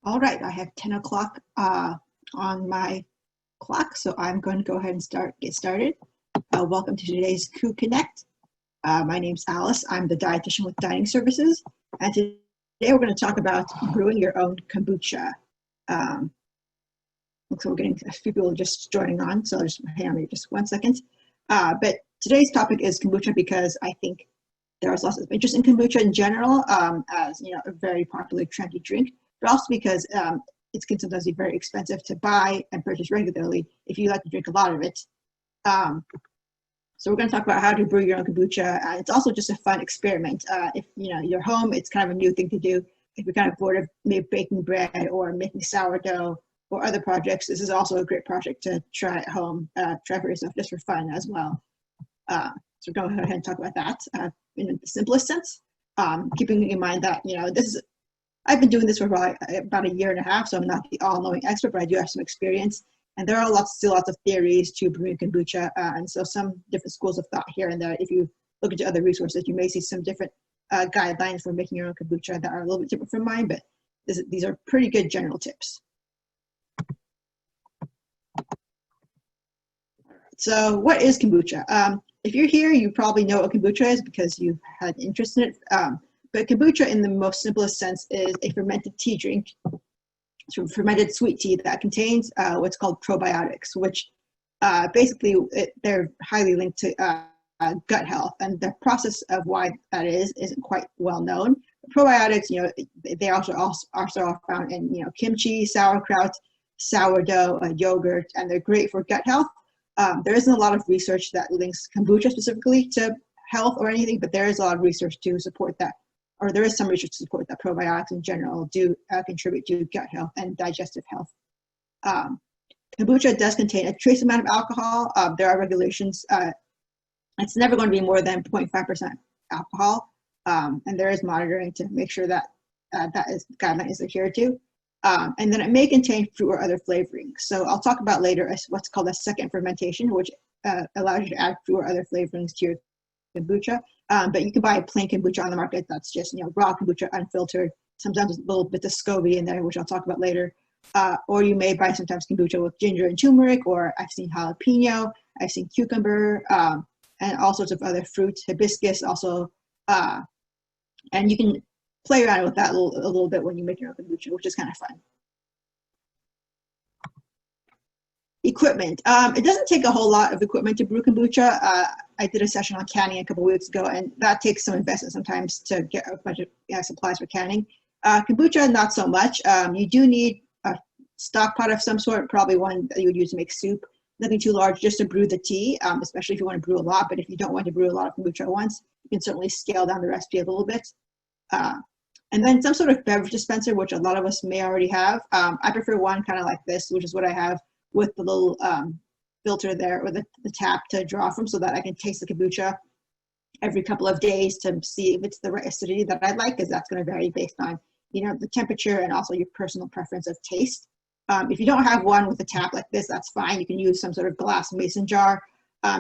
All right, I have 10 o'clock on my clock, so I'm going to go ahead and get started. Welcome to today's Crew Connect. My name's Alice. I'm the dietitian with Dining Services, and today we're going to talk about brewing your own kombucha. Looks like we're getting a few people just joining on, so I'll just hang on me just 1 second. But today's topic is kombucha because I think there's lots of interest in kombucha in general, as a very popular trendy drink, but also because it can sometimes be very expensive to buy and purchase regularly if you like to drink a lot of it. So we're going to talk about how to brew your own kombucha. It's also just a fun experiment. If you're home, it's kind of a new thing to do. If you're kind of bored of maybe baking bread or making sourdough or other projects, this is also a great project to try at home. Try for yourself just for fun as well. So go ahead and talk about that in the simplest sense. Keeping in mind that I've been doing this for about a year and a half, so I'm not the all-knowing expert, but I do have some experience. And there are still lots of theories to brewing kombucha, and so some different schools of thought here and there. If you look into other resources, you may see some different guidelines for making your own kombucha that are a little bit different from mine, but these are pretty good general tips. So what is kombucha? If you're here, you probably know what kombucha is because you've had interest in it. But kombucha, in the most simplest sense, is a fermented tea drink, fermented sweet tea that contains what's called probiotics, which basically they're highly linked to gut health. And the process of why that isn't quite well known. Probiotics, they also are found in kimchi, sauerkraut, sourdough, yogurt, and they're great for gut health. There isn't a lot of research that links kombucha specifically to health or anything, but there is a lot of research to support that, or there is some research to support that probiotics in general do contribute to gut health and digestive health. Kombucha does contain a trace amount of alcohol. There are regulations. It's never going to be more than 0.5% alcohol, and there is monitoring to make sure that guideline is adhered to. And then it may contain fruit or other flavorings. So I'll talk about later what's called a second fermentation, which allows you to add fruit or other flavorings to your kombucha. But you can buy a plain kombucha on the market that's just raw kombucha, unfiltered. Sometimes a little bit of SCOBY in there, which I'll talk about later. Or you may buy sometimes kombucha with ginger and turmeric, or I've seen jalapeno, I've seen cucumber, and all sorts of other fruits, hibiscus also. And you can play around with that a little bit when you make your own kombucha, which is kind of fun. Equipment. It doesn't take a whole lot of equipment to brew kombucha. I did a session on canning a couple of weeks ago, and that takes some investment sometimes to get a bunch of supplies for canning. Kombucha, not so much. You do need a stock pot of some sort, probably one that you would use to make soup. Nothing too large, just to brew the tea, especially if you want to brew a lot. But if you don't want to brew a lot of kombucha at once, you can certainly scale down the recipe a little bit. And then some sort of beverage dispenser, which a lot of us may already have. I prefer one kind of like this, which is what I have with the little filter there, or the tap to draw from, so that I can taste the kombucha every couple of days to see if it's the right acidity that I like, because that's going to vary based on the temperature and also your personal preference of taste. If you don't have one with a tap like this, that's fine. You can use some sort of glass mason jar.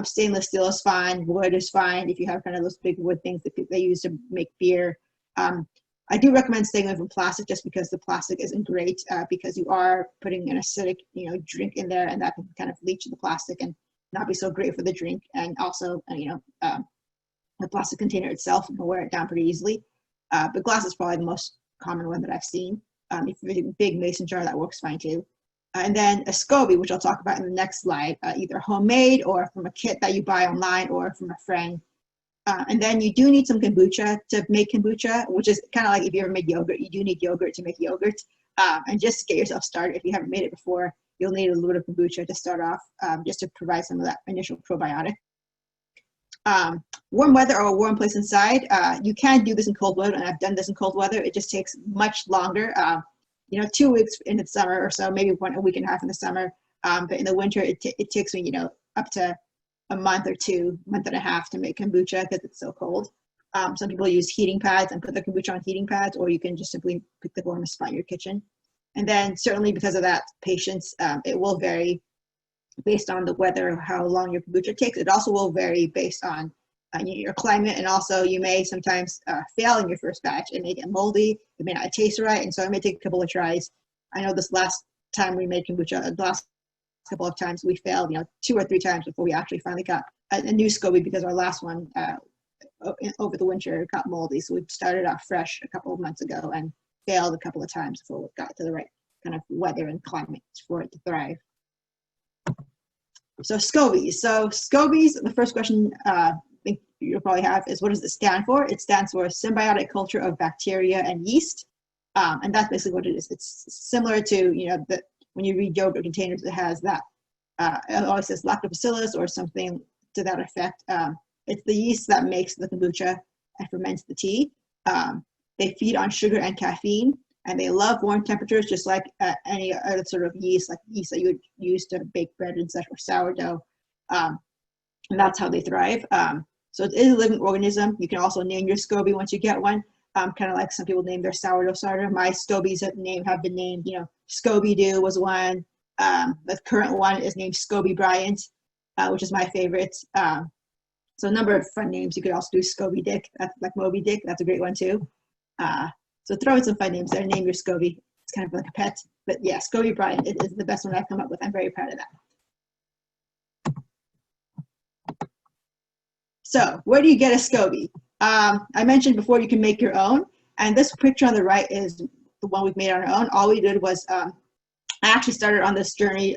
Stainless steel is fine. Wood is fine if you have kind of those big wood things that they use to make beer. I do recommend staying away from plastic, just because the plastic isn't great, because you are putting an acidic, drink in there, and that can kind of leach the plastic and not be so great for the drink. And also, the plastic container itself, you can wear it down pretty easily. But glass is probably the most common one that I've seen. If you're a big mason jar, that works fine too. And then a SCOBY, which I'll talk about in the next slide, either homemade or from a kit that you buy online or from a friend. And then you do need some kombucha to make kombucha, which is kind of like if you ever made yogurt, you do need yogurt to make yogurt. And just to get yourself started, if you haven't made it before, you'll need a little bit of kombucha to start off, just to provide some of that initial probiotic. Warm weather or a warm place inside. You can do this in cold weather, and I've done this in cold weather. It just takes much longer. 2 weeks in the summer or so, maybe a week and a half in the summer. But in the winter, it takes me, up to a month and a half to make kombucha because it's so cold. Some people use heating pads and put their kombucha on heating pads, or you can just simply pick the warmest spot in your kitchen. And then certainly because of that patience, it will vary based on the weather, how long your kombucha takes. It also will vary based on your climate, and also you may sometimes fail in your first batch. It may get moldy, it may not taste right, and so it may take a couple of tries I know this last time we made kombucha, the last couple of times we failed, 2 or 3 times before we actually finally got a new SCOBY, because our last one over the winter got moldy. So we started off fresh a couple of months ago and failed a couple of times before we got to the right kind of weather and climate for it to thrive. So SCOBYs. So SCOBYs, the first question I think you'll probably have is, what does it stand for? It stands for symbiotic culture of bacteria and yeast. And that's basically what it is. It's similar to, when you read yogurt containers, it has that, it always says lactobacillus or something to that effect. It's the yeast that makes the kombucha and ferments the tea. They feed on sugar and caffeine, and they love warm temperatures, just like any other sort of yeast, like yeast that you would use to bake bread and such, or sourdough. And that's how they thrive. So it is a living organism. You can also name your SCOBY once you get one. Kind of like some people name their sourdough starter. My SCOBYs have been named, Scooby-Doo was one. The current one is named SCOBY Bryant, which is my favorite. So a number of fun names. You could also do SCOBY Dick, that's like Moby Dick. That's a great one too. So throw in some fun names there. Name your SCOBY. It's kind of like a pet. But yeah, SCOBY Bryant is the best one I've come up with. I'm very proud of that. So where do you get a SCOBY? I mentioned before you can make your own. And this picture on the right is the one we've made on our own. All we did was, I actually started on this journey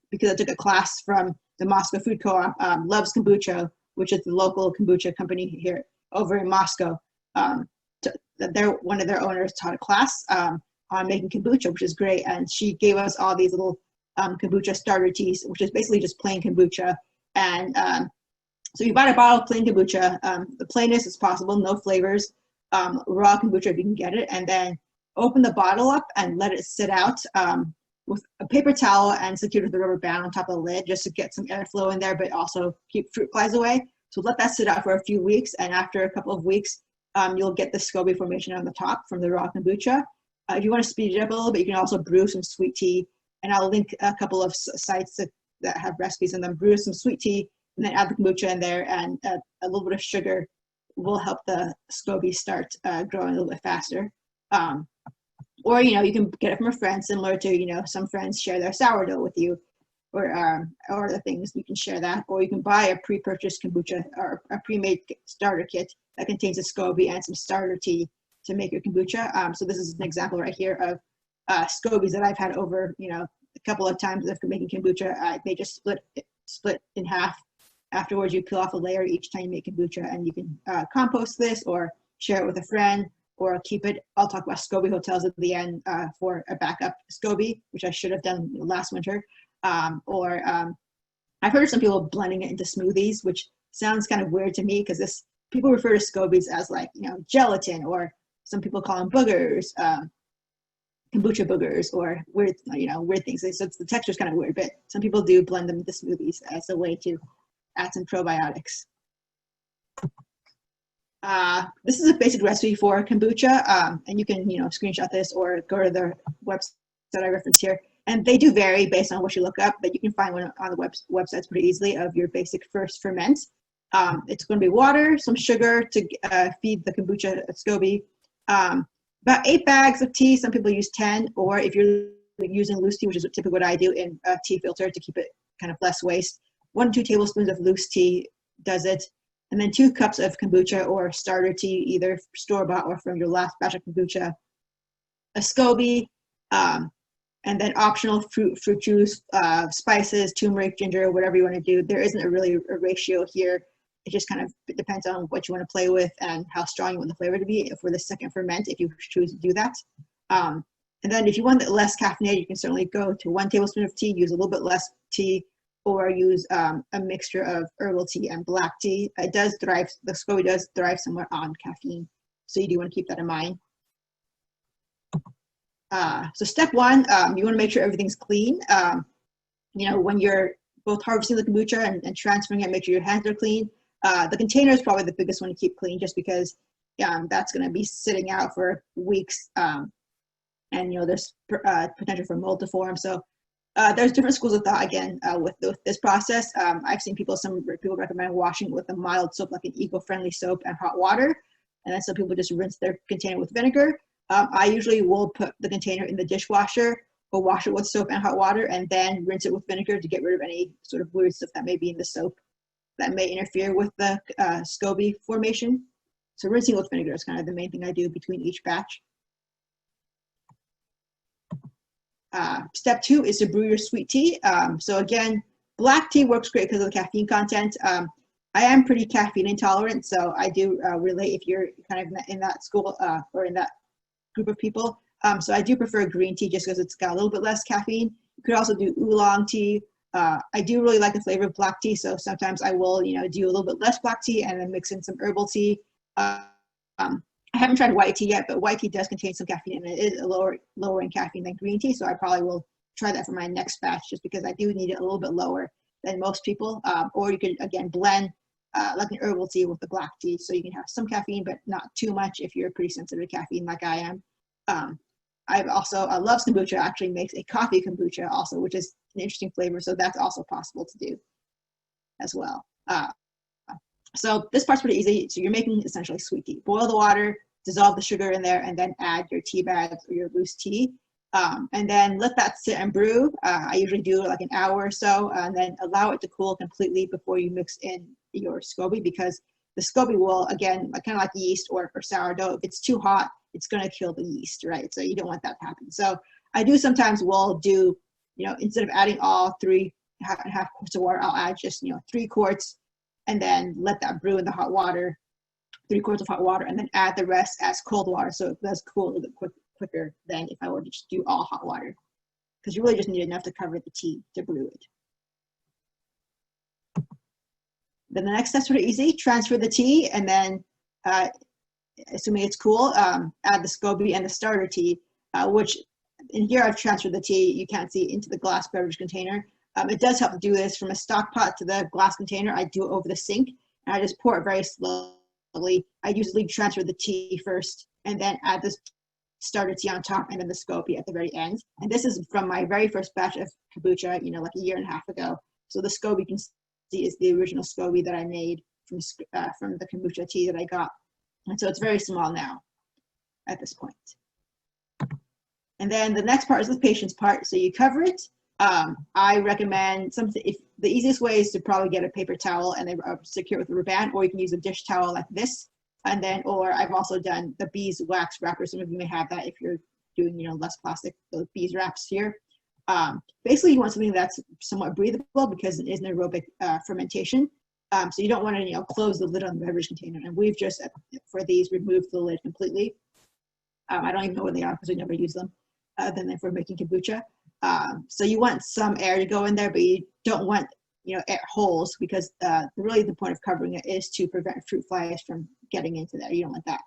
because I took a class from the Moscow Food Co-op, Loves Kombucha, which is the local kombucha company here over in Moscow. One of their owners taught a class on making kombucha, which is great. And she gave us all these little kombucha starter teas, which is basically just plain kombucha. And so you buy a bottle of plain kombucha. The plainest is possible, no flavors. Raw kombucha if you can get it. And then open the bottle up and let it sit out with a paper towel and secure with a rubber band on top of the lid, just to get some airflow in there, but also keep fruit flies away. So let that sit out for a few weeks, and after a couple of weeks, you'll get the SCOBY formation on the top from the raw kombucha. If you want to speed it up a little bit, you can also brew some sweet tea, and I'll link a couple of sites that have recipes in them. Brew some sweet tea, and then add the kombucha in there, and a little bit of sugar will help the SCOBY start growing a little bit faster. Or, you can get it from a friend, similar to, some friends share their sourdough with you, or other things. You can share that. Or you can buy a pre-purchased kombucha or a pre-made starter kit that contains a SCOBY and some starter tea to make your kombucha. So this is an example right here of SCOBYs that I've had over, a couple of times after making kombucha. They just split in half. Afterwards, you peel off a layer each time you make kombucha, and you can compost this or share it with a friend, or keep it. I'll talk about SCOBY Hotels at the end for a backup SCOBY, which I should have done last winter. I've heard some people blending it into smoothies, which sounds kind of weird to me, because people refer to SCOBYs as like, gelatin, or some people call them boogers, kombucha boogers, or weird things. So the texture's kind of weird, but some people do blend them into smoothies as a way to add some probiotics. This is a basic recipe for kombucha, and you can, screenshot this or go to the website I referenced here. And they do vary based on what you look up, but you can find one on the websites pretty easily of your basic first ferment. It's going to be water, some sugar to feed the kombucha SCOBY, about 8 bags of tea. Some people use 10, or if you're using loose tea, which is typically what I do, in a tea filter to keep it kind of less waste. 1 to 2 tablespoons of loose tea does it. And then 2 cups of kombucha or starter tea, either store-bought or from your last batch of kombucha. A SCOBY, and then optional fruit juice, spices, turmeric, ginger, whatever you want to do. There isn't really a ratio here. It just kind of depends on what you want to play with and how strong you want the flavor to be for the second ferment, if you choose to do that. And then if you want it less caffeinated, you can certainly go to 1 tablespoon of tea, use a little bit less tea, or use a mixture of herbal tea and black tea. The SCOBY does thrive somewhat on caffeine, so you do want to keep that in mind. So step 1, you want to make sure everything's clean. When you're both harvesting the kombucha and transferring it, make sure your hands are clean. The container is probably the biggest one to keep clean, just because that's going to be sitting out for weeks, and there's potential for mold to form. So there's different schools of thought again with this process. I've seen some people recommend washing with a mild soap, like an eco-friendly soap, and hot water, and then some people just rinse their container with vinegar. I usually will put the container in the dishwasher or wash it with soap and hot water, and then rinse it with vinegar to get rid of any sort of weird stuff that may be in the soap that may interfere with the SCOBY formation. So rinsing with vinegar is kind of the main thing I do between each batch. Step 2 is to brew your sweet tea. So again, black tea works great because of the caffeine content. I am pretty caffeine intolerant, so I do relate if you're kind of in that school or in that group of people. So I do prefer green tea just because it's got a little bit less caffeine. You could also do oolong tea. I do really like the flavor of black tea, so sometimes I will, do a little bit less black tea and then mix in some herbal tea. I haven't tried white tea yet, but white tea does contain some caffeine, and it is a lower in caffeine than green tea, so I probably will try that for my next batch just because I do need it a little bit lower than most people. Or you could, again, blend like an herbal tea with the black tea, so you can have some caffeine, but not too much if you're pretty sensitive to caffeine like I am. I've also Love's Kombucha actually makes a coffee kombucha also, which is an interesting flavor, so that's also possible to do as well. So this part's pretty easy. So you're making essentially sweet tea. Boil the water, dissolve the sugar in there, and then add your tea bags or your loose tea. And then let that sit and brew. I usually do like an hour or so, and then allow it to cool completely before you mix in your SCOBY, because the SCOBY will, again, kind of like yeast or sourdough, if it's too hot, it's going to kill the yeast, right? So you don't want that to happen. So I do sometimes will do, instead of adding all 3.5 quarts of water, I'll add just, 3 quarts, and then let that brew in the hot water, 3 quarts of hot water, and then add the rest as cold water, so it does cool a little bit quicker than if I were to just do all hot water, because you really just need enough to cover the tea to brew it. Then the next step's pretty easy. Transfer the tea, and then assuming it's cool, add the SCOBY and the starter tea, which in here I've transferred the tea, you can't see, into the glass beverage container. It does help to do this from a stock pot to the glass container. I do it over the sink, and I just pour it very slowly. I usually transfer the tea first and then add this starter tea on top and then the SCOBY at the very end. And this is from my very first batch of kombucha, like a year and a half ago. So the SCOBY you can see is the original SCOBY that I made from the kombucha tea that I got. And so it's very small now at this point. And then the next part is the patience part. So you cover it. I recommend if the easiest way is to probably get a paper towel and then secure it with a rubber band, or you can use a dish towel like this. And then, or I've also done the beeswax wrapper. Some of you may have that if you're doing, less plastic, those bees wraps here. Basically, you want something that's somewhat breathable because it is an aerobic fermentation. So you don't want to, close the lid on the beverage container. And we've just, for these, removed the lid completely. I don't even know where they are because we never use them other than for making kombucha. So you want some air to go in there, but you don't want, air holes, because really the point of covering it is to prevent fruit flies from getting into there. You don't want that.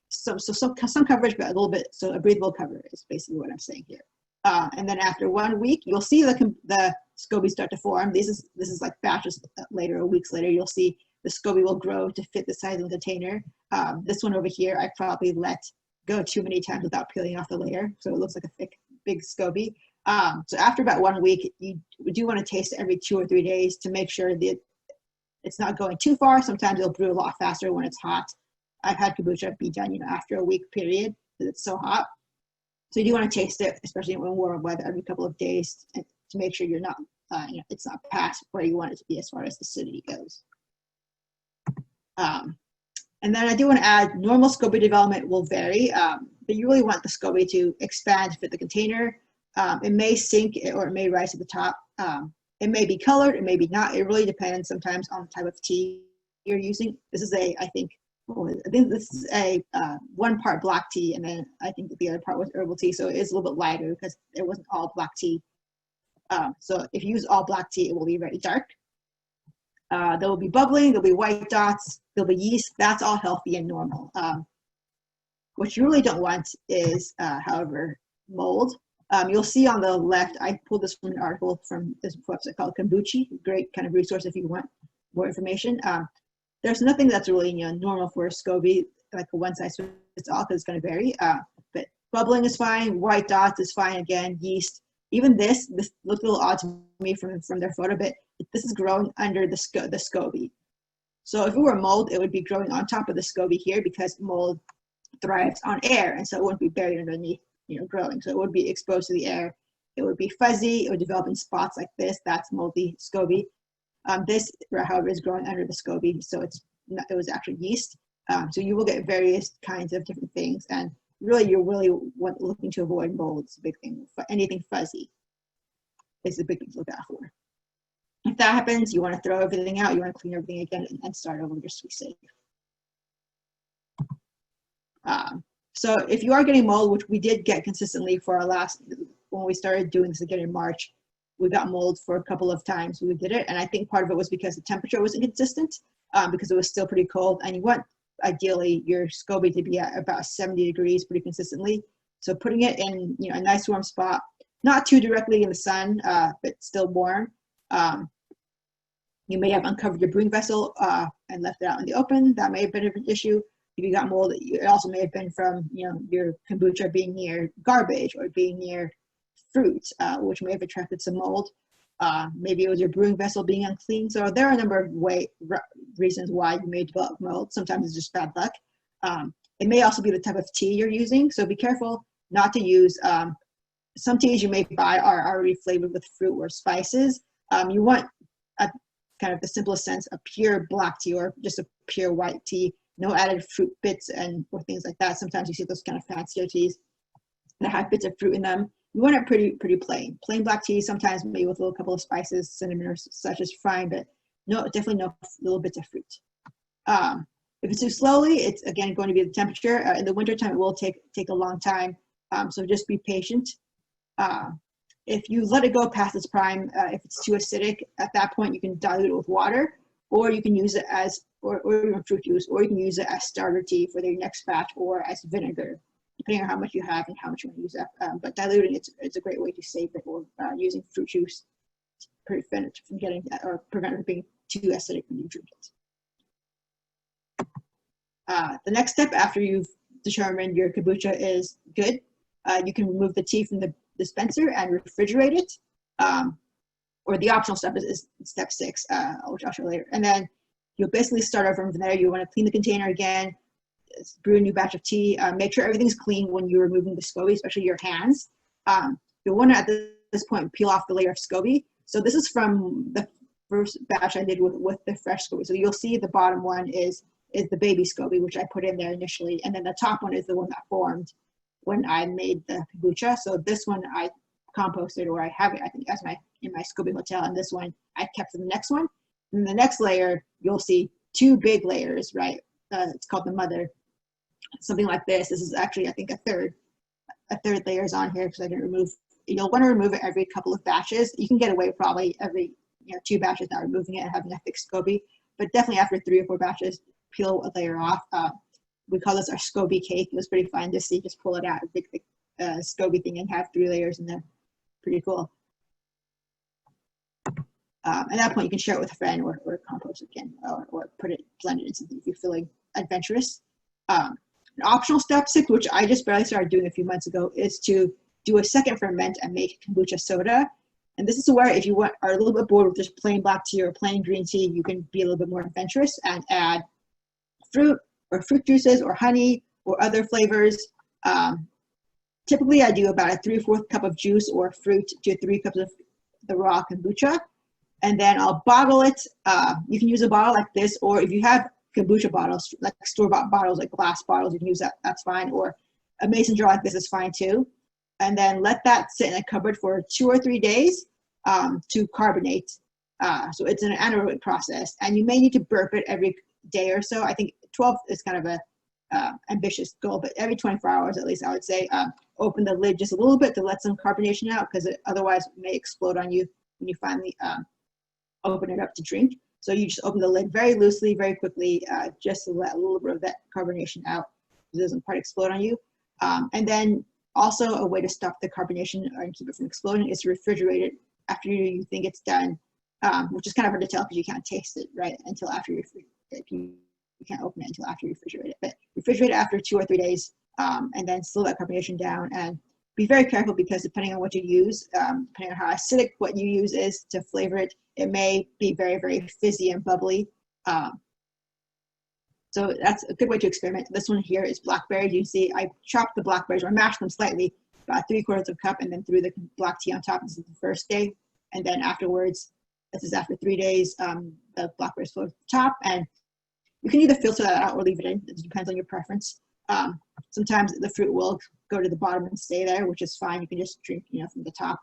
So some coverage, but a little bit, so a breathable cover is basically what I'm saying here. And then after 1 week, you'll see the SCOBY start to form. This is like batches later, or weeks later, you'll see the SCOBY will grow to fit the size of the container. This one over here, I probably let go too many times without peeling off the layer, so it looks like a thick, big SCOBY. So after about 1 week, you do want to taste it every 2 or 3 days to make sure that it's not going too far. Sometimes it'll brew a lot faster when it's hot. I've had kombucha be done, after a week period because it's so hot. So you do want to taste it, especially when warm weather, every couple of days, to make sure you're not, it's not past where you want it to be as far as acidity goes. And then I do want to add, normal SCOBY development will vary, but you really want the SCOBY to expand to fit the container. It may sink or it may rise to the top. It may be colored, it may be not. It really depends sometimes on the type of tea you're using. This is I think this is a 1 part black tea, and then I think the other part was herbal tea, so it is a little bit lighter because it wasn't all black tea. So if you use all black tea, it will be very dark. There will be bubbling, there'll be white dots, there'll be yeast. That's all healthy and normal. What you really don't want is, however, mold. You'll see on the left, I pulled this from an article from this website called Kombucha, great kind of resource if you want more information. There's nothing that's really normal for a SCOBY, like a one size fits all, because it's going to vary. But bubbling is fine, white dots is fine again, yeast. Even this looked a little odd to me from their photo, but this is growing under the SCOBY. So if it were mold, it would be growing on top of the SCOBY here because mold thrives on air, and so it wouldn't be buried underneath growing. So it would be exposed to the air. It would be fuzzy. It would develop in spots like this. That's moldy SCOBY. This, however, is growing under the SCOBY, so it was actually yeast. So you will get various kinds of different things, and really you're really looking to avoid mold. It's a big thing. Anything fuzzy is a big thing to look out for. If that happens, you want to throw everything out. You want to clean everything again and start over just to be safe. So if you are getting mold, which we did get consistently for our when we started doing this again in March, we got mold for a couple of times we did it. And I think part of it was because the temperature was inconsistent, because it was still pretty cold. And you want, ideally, your SCOBY to be at about 70 degrees pretty consistently. So putting it in a nice warm spot, not too directly in the sun, but still warm. You may have uncovered your brewing vessel and left it out in the open. That may have been an issue. If you got mold, it also may have been from your kombucha being near garbage or being near fruit, which may have attracted some mold. Maybe it was your brewing vessel being unclean. So there are a number of reasons why you may develop mold. Sometimes it's just bad luck. It may also be the type of tea you're using. So be careful not to use, some teas you may buy are already flavored with fruit or spices. You want kind of the simplest sense, a pure black tea or just a pure white tea, no added fruit bits or things like that. Sometimes you see those kind of fancier teas that have bits of fruit in them. You want it pretty plain. Plain black tea, sometimes maybe with a little couple of spices, cinnamon or such is fine, but definitely no little bits of fruit. If it's too slowly, it's again going to be the temperature. In the wintertime, it will take a long time, so just be patient. If you let it go past its prime, if it's too acidic, at that point you can dilute it with water, or you can use it as, or even fruit juice, or you can use it as starter tea for the next batch, or as vinegar, depending on how much you have and how much you want to use that. But diluting it's a great way to save it, or using fruit juice to prevent it from getting that, or prevent it from being too acidic when you drink it. The next step after you've determined your kombucha is good, you can remove the tea from the dispenser and refrigerate it. Or the optional step is step 6, which I'll show later. And then you'll basically start over from there. You want to clean the container again, brew a new batch of tea, make sure everything's clean when you're removing the SCOBY, especially your hands. You'll want to, at this point, peel off the layer of SCOBY. So this is from the first batch I did with the fresh SCOBY. So you'll see the bottom one is the baby SCOBY, which I put in there initially. And then the top one is the one that formed when I made the kombucha. So this one I composted, or I have it, I think, in my SCOBY hotel, and this one I kept for the next one. And the next layer, you'll see 2 big layers, right? It's called the mother. Something like this. This is actually, I think, a third layer is on here because I didn't remove. You'll want to remove it every couple of batches. You can get away probably every 2 batches not removing it and having a thick SCOBY, but definitely after 3 or 4 batches, peel a layer off. We call this our SCOBY cake. It was pretty fun to see. Just pull it out, a big thick SCOBY thing, and have 3 layers, and then pretty cool. At that point, you can share it with a friend, or compost it again, or blend it in something if you're feeling adventurous. An optional step 6, which I just barely started doing a few months ago, is to do a second ferment and make kombucha soda. And this is where, if you are a little bit bored with just plain black tea or plain green tea, you can be a little bit more adventurous and add fruit or fruit juices or honey or other flavors. Typically, I do about a 3/4 cup of juice or fruit to 3 cups of the raw kombucha. And then I'll bottle it. You can use a bottle like this, or if you have kombucha bottles, like store-bought bottles, like glass bottles, you can use that, that's fine. Or a mason jar like this is fine too. And then let that sit in a cupboard for 2 or 3 days to carbonate. So it's an anaerobic process, and you may need to burp it every day or so. I think 12 is kind of a ambitious goal, but every 24 hours at least, I would say, open the lid just a little bit to let some carbonation out, because otherwise it may explode on you when you finally open it up to drink. So you just open the lid very loosely, very quickly, just to let a little bit of that carbonation out so it doesn't quite explode on you. And then also a way to stop the carbonation and keep it from exploding is to refrigerate it after you think it's done, which is kind of hard to tell because you can't taste it right until after you can't open it until after you refrigerate it. But refrigerate it after 2 or 3 days, and then slow that carbonation down. And be very careful, because depending on what you use, depending on how acidic what you use is to flavor it, it may be very, very fizzy and bubbly. So that's a good way to experiment. This one here is blackberries. You see I chopped the blackberries, or mashed them slightly, about 3/4 cup, and then threw the black tea on top. This is the first day. And then afterwards, this is after 3 days, the blackberries float to the top. And you can either filter that out or leave it in. It depends on your preference. Sometimes the fruit will go to the bottom and stay there, which is fine. You can just drink, from the top.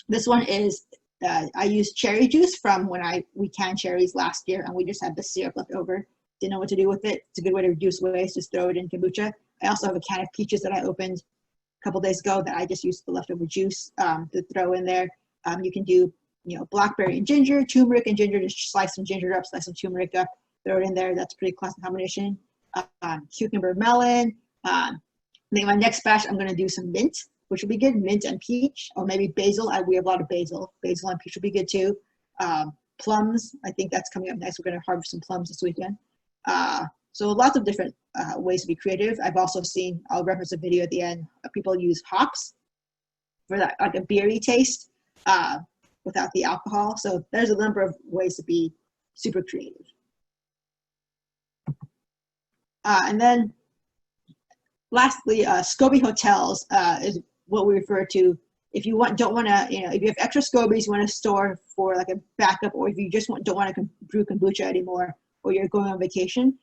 This one is, I used cherry juice from when we canned cherries last year, and we just had the syrup left over. Didn't know what to do with it. It's a good way to reduce waste, just throw it in kombucha. I also have a can of peaches that I opened a couple days ago that I just used the leftover juice to throw in there. You can do, blackberry and ginger, turmeric and ginger, just slice some ginger up, slice some turmeric up, throw it in there. That's a pretty classic combination. Cucumber, melon. Then my next batch, I'm gonna do some mint, which will be good, mint and peach, or maybe basil. We have a lot of basil. Basil and peach will be good too. Plums, I think that's coming up next. We're gonna harvest some plums this weekend. So lots of different ways to be creative. I've also seen, I'll reference a video at the end, people use hops for that, like a beery taste without the alcohol. So there's a number of ways to be super creative. And then lastly, SCOBY Hotels is what we refer to. If you don't want to, if you have extra SCOBYs you want to store for like a backup, or if you just don't want to brew kombucha anymore, or you're going on vacation,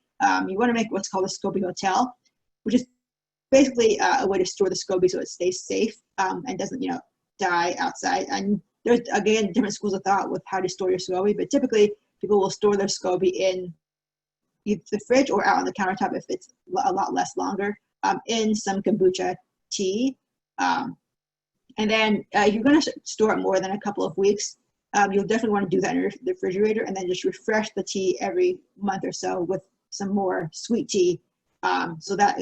you want to make what's called a SCOBY Hotel, which is basically a way to store the SCOBY so it stays safe and doesn't, die outside. And there's, again, different schools of thought with how to store your SCOBY, but typically people will store their SCOBY in either the fridge or out on the countertop if it's a lot less longer, in some kombucha tea. And then if you're going to store it more than a couple of weeks, you'll definitely want to do that in the refrigerator, and then just refresh the tea every month or so with some more sweet tea, so that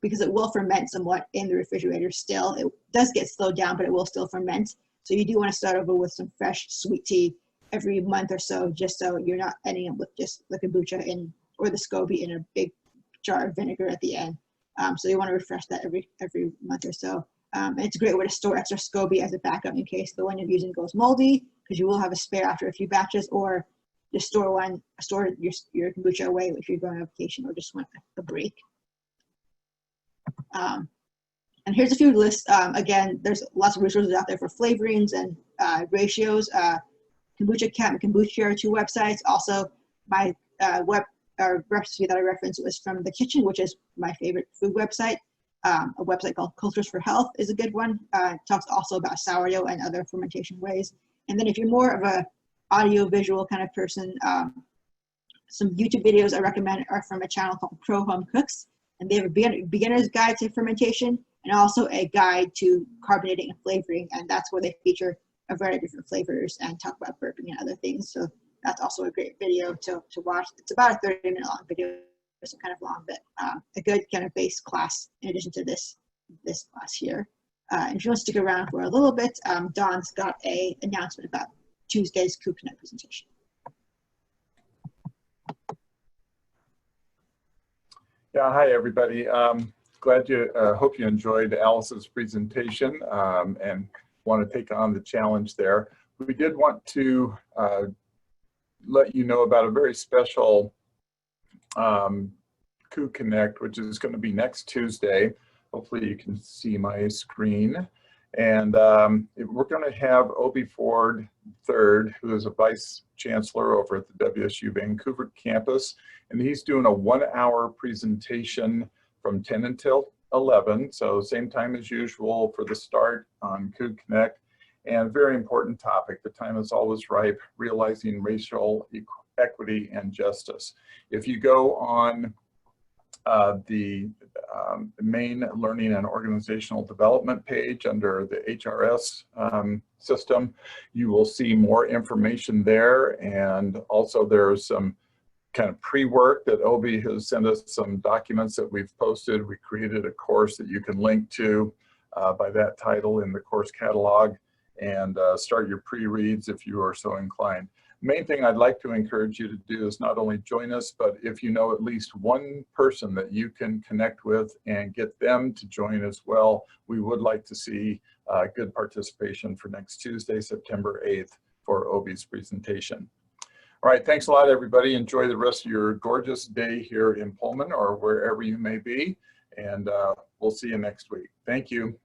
because it will ferment somewhat in the refrigerator still. It does get slowed down, but it will still ferment. So you do want to start over with some fresh sweet tea every month or so, just so you're not ending up with just the kombucha or the SCOBY in a big jar of vinegar at the end. So you want to refresh that every month or so. And it's a great way to store extra SCOBY as a backup in case the one you're using goes moldy, because you will have a spare after a few batches, or just store your kombucha away if you're going on vacation or just want a break. And here's a few lists. Again, there's lots of resources out there for flavorings and ratios. Kombucha Cat and Kombucha are two websites. Also, my recipe that I referenced was from The Kitchen, which is my favorite food website. A website called Cultures for Health is a good one. It talks also about sourdough and other fermentation ways. And then if you're more of a audio visual kind of person, some YouTube videos I recommend are from a channel called Pro Home Cooks, and they have a beginner's guide to fermentation and also a guide to carbonating and flavoring, and that's where they feature a variety of different flavors and talk about burping and other things. So that's also a great video to watch. It's about a 30-minute long video, so kind of long, but a good kind of base class in addition to this class here. And if you want to stick around for a little bit, Dawn's got an announcement about Tuesday's KubeConnect presentation. Yeah, hi everybody. Hope you enjoyed Alice's presentation and want to take on the challenge there. We did want to let you know about a very special KubeConnect, which is going to be next Tuesday. Hopefully you can see my screen. And we're going to have Obi Ford III, who is a Vice Chancellor over at the WSU Vancouver campus. And he's doing a 1-hour presentation from 10 until 11. So same time as usual for the start on KubeConnect. And a very important topic, the time is always ripe, realizing racial equity and justice. If you go on the main learning and organizational development page under the HRS system, you will see more information there. And also there's some kind of pre-work that Obi has sent us, some documents that we've posted. We created a course that you can link to by that title in the course catalog, and start your pre-reads if you are so inclined. Main thing I'd like to encourage you to do is not only join us, but if you know at least one person that you can connect with and get them to join as well, we would like to see good participation for next Tuesday, September 8th for Obi's presentation. All right, thanks a lot everybody. Enjoy the rest of your gorgeous day here in Pullman or wherever you may be. And we'll see you next week. Thank you.